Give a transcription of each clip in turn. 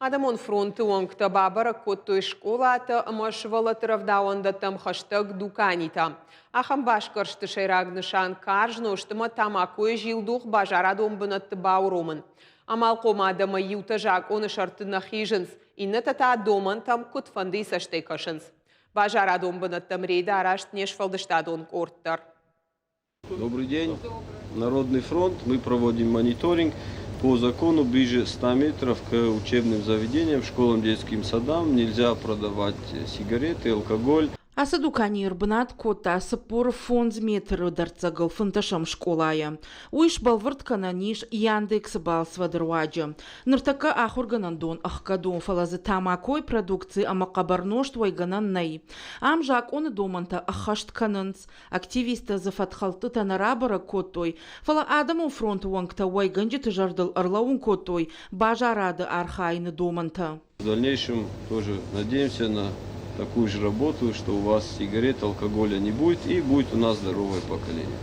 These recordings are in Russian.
Адамон фронты оңкта бабара коттой школата амашвалатыравдаонда там хаштаг дуканита. Ахам башкаршты шайрагнышан каржноштыма тамакой жилдух бажарадом бынатты бауромын. Амал комадама ютажак оны шарты нахиженс, иннатата доман там кутфанды саштекашенс. Бажарадом бынаттам рейда арашт нешфалдыштадон корттар. Добрый день. Народный фронт. Мы проводим мониторинг по закону ближе 100 метров к учебным заведениям, школам, детским садам. Нельзя продавать сигареты, алкоголь. Асы дукани ирбынат кота сыпур фонд метр дарцагыл фынташам школая. Уиш балвырт кананиш Яндекс балсвадырваджа. Ныртака ахурганан дон ахкадон фалазы тамакой продукции амакабарношт вайганан най. Амжак оны доманта ахашт кананц. Активиста зафатхалты танарабара котой. Фала адаму фронт уангта вайганджи тыжардыл арлаун котой. Бажарады архайны доманта. В дальнейшем тоже надеемся на такую же работу, что у вас сигарет, алкоголя не будет, и будет у нас здоровое поколение.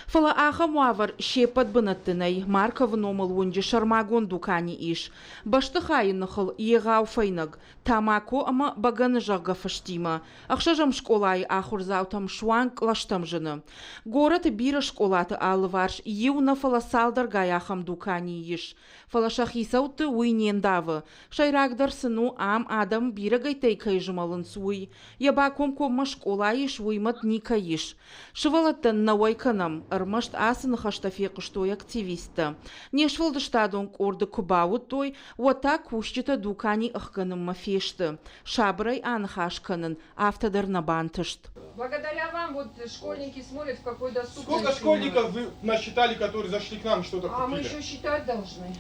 Фала аха муавар шепат бынаттынай марка вномал онжи шармагон дукани иш. Башты хайыннахыл егау файнаг. Тамако ама баганы жага фаштима. Ахшажам школай ахурзаутам шуанг лаштам жыны. Город бира школаты алыварш еуна фала салдар гаяхам дукани иш. Фала шахисауты уйнендавы. Шайрагдар сыну ам адам бира гайтай кайжымалын суй. Ябаком комма школай иш уймат ника иш. Шывалаттан навайканам. Армашт асын хаштафек что активиста. Нешвалды штадон орды кубауд той, уата кущита дукани ахканым мафешты. Шабрай анхашканын, автодар на бантышт. Благодаря вам вот школьники смотрят, в какой доступности. Сколько школьников вы насчитали, которые зашли к нам, что-то купили? А мы еще считать должны.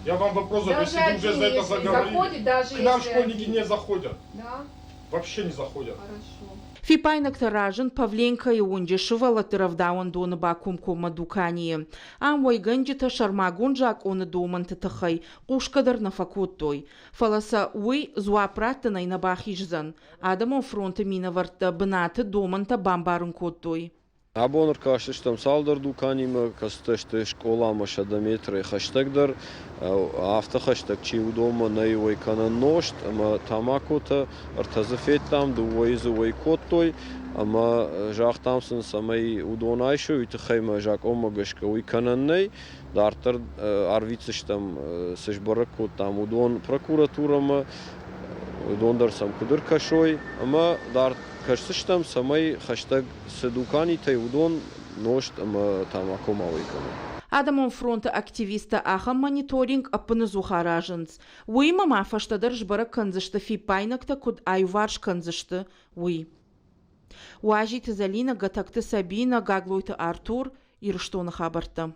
Я вам вопрос задаю, если вы уже за это заговорили. Заходит, даже к нам если школьники один. не заходят. Да? Вообще не заходят. Хорошо. Фипайнак таражен Павленка и унжи шывала тыравдауан доны бакум кома дукани. Ам вайганджита шармагун жак оны доман тытахай, кушкадар на факуттой. Фаласа уй зуапраттанай на бахижзан. Адамон фронта минаварта бынаты доманта бамбарын коттой. Абонор каштыштам салдар дуканима, кастышты школама шадаметры хаштагдар, автохаштаг чи удома на его канан ношт, ама тамакота артазафеттам дуайзу вайкоттой, ама жак тамсын самай удонайшу, итхайма жак омагашка уйкананней, дартар арвицыштам сышбаракот там удон прокуратурама, удондарсам кудыркашой, ама дарт Кашсыштам самай хаштаг седукани тай удон ношт ама тамако малайкана. Адамон фронта активиста ахам мониторинг апыны зухаражынц. Уйма мафаштадар жбара канзышты фипайнакта куд айварш канзышты уй. Уажи тизалина гатакты Сабина гаглойты Артур ирштоны хабарта.